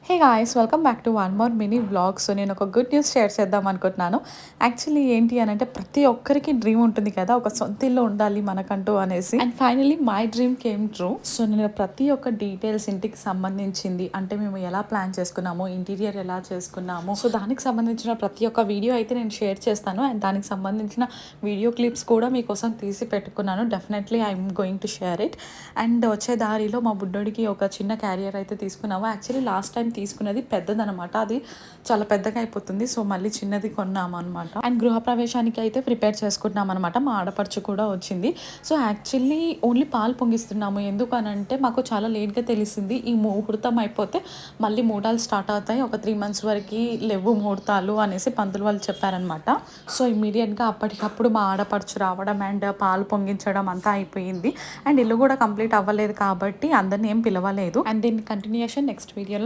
Hey guys welcome back to one more mini vlog. So నేను ఒక good news share చేద్దాం అనుకుంటున్నాను. Actually ఏంటి అని అంటే ప్రతి ఒక్కరికి డ్రీమ్ ఉంటుంది కదా, ఒక సొంత ఇల్లు ఉండాలి మనకంటూ అనేసి. And finally my dream came true. So నేను ప్రతి ఒక్క డీటెయిల్స్ ఇంటికి సంబంధించింది, అంటే మేము ఎలా ప్లాన్ చేసుకున్నాము, ఇంటీరియర్ ఎలా చేసుకున్నాము, సో దానికి సంబంధించిన ప్రతి ఒక్క వీడియో అయితే నేను షేర్ చేస్తాను. అండ్ దానికి సంబంధించిన వీడియో క్లిప్స్ కూడా మీకోసం తీసి పెట్టుకున్నాను. Definitely I'm going to share it. And వచ్చే దారిలో మా బుడ్డోడికి ఒక చిన్న క్యారియర్ అయితే తీసుకున్నాము. యాక్చువల్లీ లాస్ట్ టైం తీసుకున్నది పెద్దదనమాట, అది చాలా పెద్దగా అయిపోతుంది. సో మళ్ళీ చిన్నది కొన్నాము అనమాట. అండ్ గృహప్రవేశానికి అయితే ప్రిపేర్ చేసుకుంటున్నాం అనమాట. మా ఆడపడుచు కూడా వచ్చింది. సో యాక్చువల్లీ ఓన్లీ పాలు పొంగిస్తున్నాము. ఎందుకు అని అంటే మాకు చాలా లేట్గా తెలిసింది, ఈ ముహూర్తం అయిపోతే మళ్ళీ మూడాలు స్టార్ట్ అవుతాయి, ఒక 3 months వరకు లేవు ముహూర్తాలు అనేసి పంతులు వాళ్ళు చెప్పారనమాట. సో ఇమ్మీడియట్గా అప్పటికప్పుడు మా ఆడపడుచు రావడం అండ్ పాలు పొంగించడం అంతా అయిపోయింది. అండ్ ఇల్లు కూడా కంప్లీట్ అవ్వలేదు కాబట్టి అందరిని ఏం పిలవలేదు. అండ్ దీని కంటిన్యూషన్ నెక్స్ట్ వీడియోలో